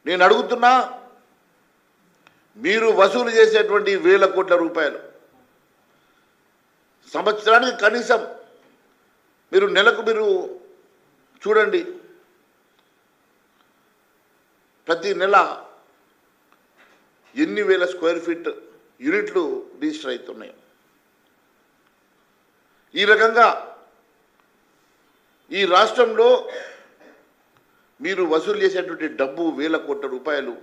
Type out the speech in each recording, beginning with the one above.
నేను అడుగుతున్నా, మీరు వసూలు చేసేటువంటి వేల కోట్ల రూపాయలు సంవత్సరానికి కనీసం మీరు నెలకు మీరు చూడండి, ప్రతి నెల ఎన్ని వేల స్క్వేర్ ఫీట్ యూనిట్లు రిజిస్టర్ అవుతున్నాయి. ఈ రకంగా ఈ రాష్ట్రంలో మీరు వసూలు చేసేటువంటి డబ్బు వేల కోట్ల రూపాయలు.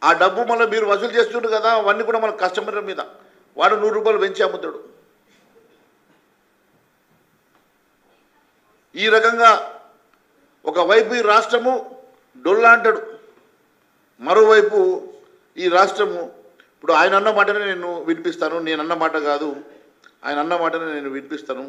ఆ డబ్బు మళ్ళీ మీరు వసూలు చేస్తుంటారు కదా, అవన్నీ కూడా మన కస్టమర్ మీద వాడు 100 రూపాయలు పెంచి అమ్ముతాడు. ఈ రకంగా ఒకవైపు ఈ రాష్ట్రము డొల్లా అంటాడు, మరోవైపు ఈ రాష్ట్రము ఇప్పుడు ఆయన అన్న మాటనే నేను వినిపిస్తాను, నేను అన్న మాట కాదు, ఆయన అన్న మాటనే నేను వినిపిస్తాను.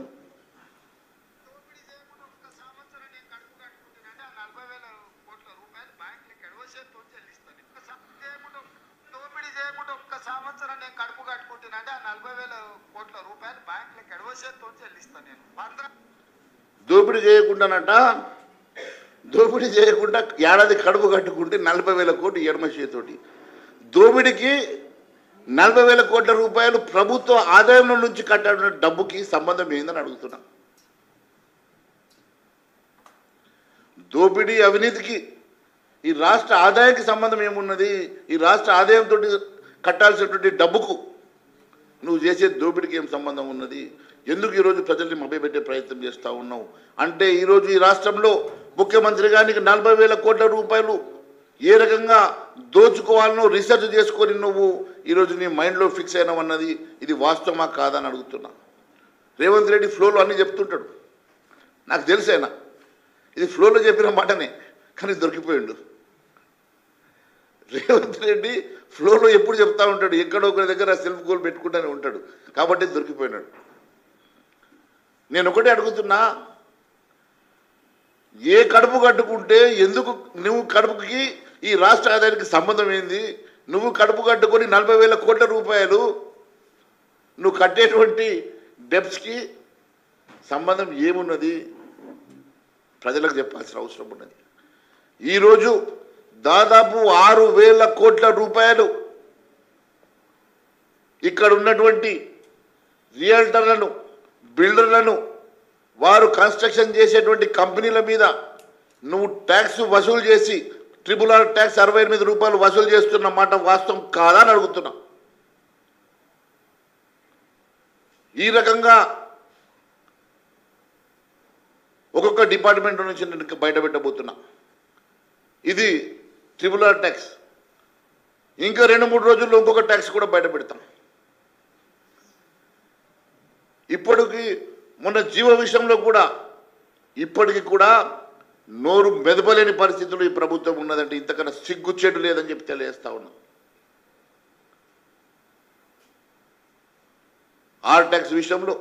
దోపిడీ చేయకుండానట, దోపిడీ చేయకుండా ఏడాది కడుపు కట్టుకుంటే 40,000 కోట్లు ఎడమ చేతోటి. దోపిడీకి 40,000 కోట్ల రూపాయలు ప్రభుత్వ ఆదాయం నుంచి కట్టాల్సిన డబ్బుకి సంబంధం ఏందని అడుగుతున్నా. దోపిడీ అవినీతికి ఈ రాష్ట్ర ఆదాయానికి సంబంధం ఏమున్నది? ఈ రాష్ట్ర ఆదాయంతో కట్టాల్సినటువంటి డబ్బుకు నువ్వు చేసే దోపిడీకి ఏం సంబంధం ఉన్నది? ఎందుకు ఈరోజు ప్రజల్ని మభ్యపెట్టే ప్రయత్నం చేస్తూ ఉన్నావు అంటే, ఈరోజు ఈ రాష్ట్రంలో ముఖ్యమంత్రి గారికి 40,000 కోట్ల రూపాయలు ఏ రకంగా దోచుకోవాలనో రీసెర్చ్ చేసుకొని నువ్వు ఈరోజు నీ మైండ్లో ఫిక్స్ అయినావన్నది ఇది వాస్తవమా కాదని అడుగుతున్నా. రేవంత్ రెడ్డి ఫ్లోలో అన్నీ చెప్తుంటాడు, నాకు తెలిసేనా ఇది ఫ్లోలో చెప్పిన మాటనే, కానీ దొరికిపోయిండు. రేవంత్ రెడ్డి ఫ్లోలో ఎప్పుడు చెప్తా ఉంటాడు, ఎక్కడో ఒకరి దగ్గర సెల్ఫ్ గోల్ పెట్టుకుంటూనే ఉంటాడు, కాబట్టి దొరికిపోయినాడు. నేను ఒకటే అడుగుతున్నా, ఏ కడుపు కట్టుకుంటే ఎందుకు నువ్వు కడుపుకి ఈ రాష్ట్ర ఆదాయానికి సంబంధం ఏంది? నువ్వు కడుపు కట్టుకొని 40,000 కోట్ల రూపాయలు నువ్వు కట్టేటువంటి డెబ్ట్స్కి సంబంధం ఏమున్నది? ప్రజలకు చెప్పాల్సిన అవసరం ఉన్నది. ఈరోజు దాదాపు 6,000 కోట్ల రూపాయలు ఇక్కడ ఉన్నటువంటి రియల్టర్లను, బిల్డర్లను, వారు కన్స్ట్రక్షన్ చేసేటువంటి కంపెనీల మీద నువ్వు ట్యాక్స్ వసూలు చేసి RRR ట్యాక్స్ 68 రూపాయలు వసూలు చేస్తున్న మాట వాస్తవం కాదా అని అడుగుతున్నా. ఈ రకంగా ఒక్కొక్క డిపార్ట్మెంట్ నుంచి నేను బయట పెట్టబోతున్నా. ఇది RRR ట్యాక్స్, ఇంకా 2-3 రోజుల్లో ఇంకొక ట్యాక్స్ కూడా బయట పెడతాం. ఇప్పటికి మొన్న జీవో విషయంలో కూడా ఇప్పటికి కూడా నోరు మెదపలేని పరిస్థితుల్లో ఈ ప్రభుత్వం ఉన్నదంటే ఇంతకన్నా సిగ్గుచేటు లేదని చెప్పి తెలియజేస్తా ఉన్నాం. RRR ట్యాక్స్ విషయంలో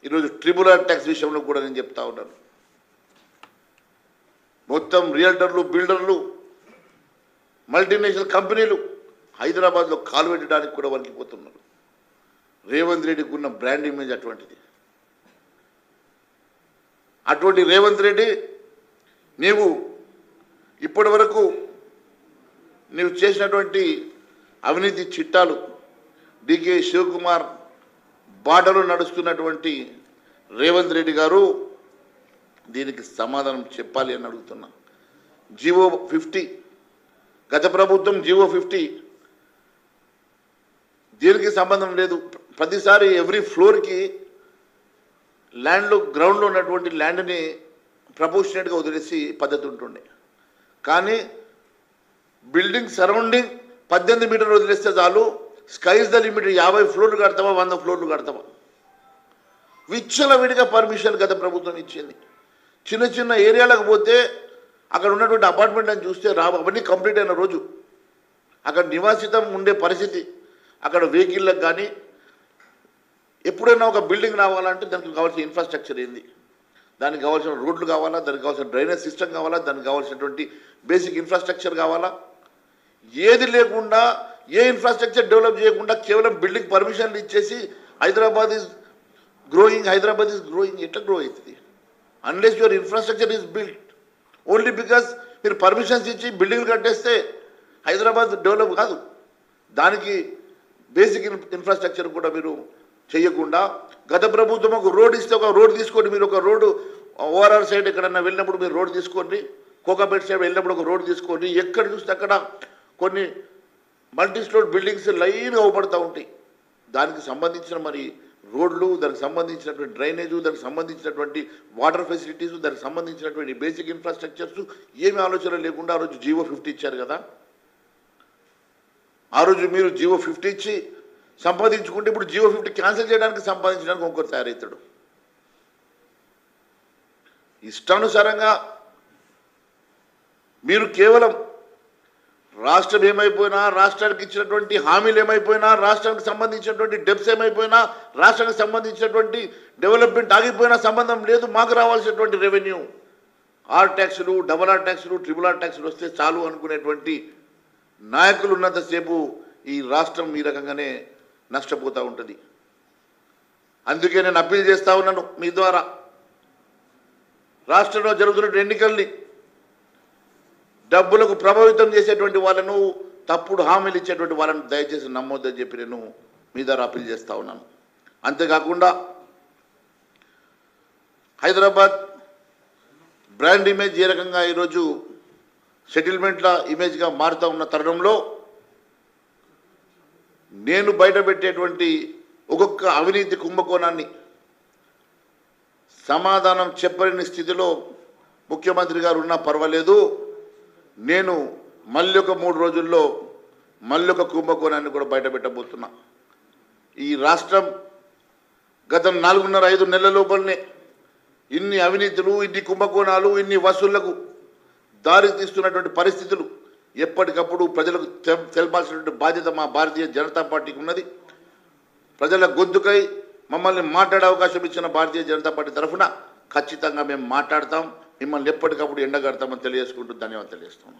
ఈరోజు RRR ట్యాక్స్ విషయంలో కూడా నేను చెప్తా ఉన్నాను. మొత్తం రియల్టర్లు, బిల్డర్లు, మల్టీనేషనల్ కంపెనీలు హైదరాబాద్లో కాలు పెట్టడానికి కూడా వణికిపోతున్నారు. రేవంత్ రెడ్డికి ఉన్న బ్రాండ్ ఇమేజ్ అటువంటిది. అటువంటి రేవంత్ రెడ్డి నీవు ఇప్పటి వరకు నీవు చేసినటువంటి అవినీతి చిట్టాలు, డికే శివకుమార్ బాటలో నడుస్తున్నటువంటి రేవంత్ రెడ్డి గారు దీనికి సమాధానం చెప్పాలి అని అడుగుతున్నా. జీవో 50 గత ప్రభుత్వం జీవో 50 దీనికి సంబంధం లేదు. ప్రతిసారి ఎవ్రీ ఫ్లోర్కి ల్యాండ్లో గ్రౌండ్లో ఉన్నటువంటి ల్యాండ్ని ప్రపోర్షనేట్గా వదిలేసి పద్ధతి ఉంటుండే, కానీ బిల్డింగ్ సరౌండింగ్ 18 మీటర్లు వదిలేస్తే చాలు, స్కైజ్ ద లిమిట్. 50 ఫ్లోర్లు కడతావా, 100 ఫ్లోర్లు కడతావా? విచ్చలవిడిగా పర్మిషన్ గత ప్రభుత్వం ఇచ్చింది. చిన్న చిన్న ఏరియాలకు పోతే అక్కడ ఉన్నటువంటి అపార్ట్మెంట్ అని చూస్తే అవన్నీ కంప్లీట్ అయిన రోజు అక్కడ నివాసితం ఉండే పరిస్థితి, అక్కడ వెహికల్లకు కానీ ఎప్పుడైనా ఒక బిల్డింగ్ రావాలంటే దానికి కావాల్సిన ఇన్ఫ్రాస్ట్రక్చర్ ఏంది, దానికి కావాల్సిన రోడ్లు కావాలా, దానికి కావాల్సిన డ్రైనేజ్ సిస్టమ్ కావాలా, దానికి కావాల్సినటువంటి బేసిక్ ఇన్ఫ్రాస్ట్రక్చర్ కావాలా? ఏది లేకుండా, ఏ ఇన్ఫ్రాస్ట్రక్చర్ డెవలప్ చేయకుండా కేవలం బిల్డింగ్ పర్మిషన్లు ఇచ్చేసి హైదరాబాద్ ఈజ్ గ్రోయింగ్ ఎట్లా గ్రో అవుతుంది? Unless your infrastructure is built. Only because మీరు పర్మిషన్స్ ఇచ్చి బిల్డింగ్లు కట్టేస్తే హైదరాబాద్ డెవలప్ కాదు. దానికి బేసిక్ ఇన్ఫ్రాస్ట్రక్చర్ కూడా మీరు చేయకుండా, గత ప్రభుత్వం ఒక రోడ్ ఇస్తే ఒక రోడ్ తీసుకోండి, మీరు ఒక రోడ్డు ఓఆర్ఆర్ సైడ్ ఎక్కడన్నా వెళ్ళినప్పుడు మీరు రోడ్ తీసుకోండి, కోకాపేట సైడ్ వెళ్ళినప్పుడు ఒక రోడ్ తీసుకోండి, ఎక్కడ చూస్తే అక్కడ కొన్ని మల్టీ స్టోర్ బిల్డింగ్స్ లైన్గా అవపడుతూ ఉంటాయి. దానికి సంబంధించిన మరి రోడ్లు, దానికి సంబంధించినటువంటి డ్రైనేజు, దానికి సంబంధించినటువంటి వాటర్ ఫెసిలిటీస్, దానికి సంబంధించినటువంటి బేసిక్ ఇన్ఫ్రాస్ట్రక్చర్స్ ఏమి ఆలోచన లేకుండా ఆ రోజు జీవో 50 ఇచ్చారు కదా. ఆ రోజు మీరు జీవో 50 ఇచ్చి సంపాదించుకుంటే ఇప్పుడు జీవో 50 క్యాన్సిల్ చేయడానికి సంపాదించడానికి ఇంకొకరు తయారవుతాడు. ఇష్టానుసారంగా మీరు కేవలం రాష్ట్రం ఏమైపోయినా, రాష్ట్రానికి ఇచ్చినటువంటి హామీలు ఏమైపోయినా, రాష్ట్రానికి సంబంధించినటువంటి డెబ్స్ ఏమైపోయినా, రాష్ట్రానికి సంబంధించినటువంటి డెవలప్మెంట్ ఆగిపోయినా సంబంధం లేదు, మాకు రావాల్సినటువంటి రెవెన్యూ ఆర్ ట్యాక్సులు, డబల్ ఆర్ ట్యాక్సులు, ట్రిపుల్ ఆర్ ట్యాక్సులు వస్తే చాలు అనుకునేటువంటి నాయకులు ఉన్నంతసేపు ఈ రాష్ట్రం ఈ రకంగానే నష్టపోతూ ఉంటుంది. అందుకే నేను అప్పీల్ చేస్తూ ఉన్నాను మీ ద్వారా, రాష్ట్రంలో జరుగుతున్న ఎన్నికల్ని డబ్బులకు ప్రభావితం చేసేటువంటి వాళ్ళను, తప్పుడు హామీలు ఇచ్చేటువంటి వాళ్ళను దయచేసి నమ్మొద్దని చెప్పి నేను మీ ద్వారా అప్పీల్ చేస్తూ ఉన్నాను. అంతేకాకుండా హైదరాబాద్ బ్రాండ్ ఇమేజ్ ఏ రకంగా ఈరోజు సెటిల్మెంట్ల ఇమేజ్గా మారుతూ ఉన్న తరుణంలో నేను బయటపెట్టేటువంటి ఒక్కొక్క అవినీతి కుంభకోణాన్ని సమాధానం చెప్పలేని స్థితిలో ముఖ్యమంత్రి గారు ఉన్నా పర్వాలేదు, నేను మళ్ళీ ఒక 3 రోజుల్లో మళ్ళీ ఒక కుంభకోణాన్ని కూడా బయటపెట్టబోతున్నా. ఈ రాష్ట్రం గత 4.5 నెలల లోపలనే ఇన్ని అవినీతులు, ఇన్ని కుంభకోణాలు, ఇన్ని వసూళ్లకు దారి తీస్తున్నటువంటి పరిస్థితులు ఎప్పటికప్పుడు ప్రజలకు తెలపాల్సినటువంటి బాధ్యత మా భారతీయ జనతా పార్టీకి ఉన్నది. ప్రజల గొంతుకై మమ్మల్ని మాట్లాడే అవకాశం ఇచ్చిన భారతీయ జనతా పార్టీ తరఫున ఖచ్చితంగా మేము మాట్లాడతాం, మిమ్మల్ని ఎప్పటికప్పుడు ఎండగడతామని తెలియజేసుకుంటూ ధన్యవాదాలు తెలియజేస్తాం.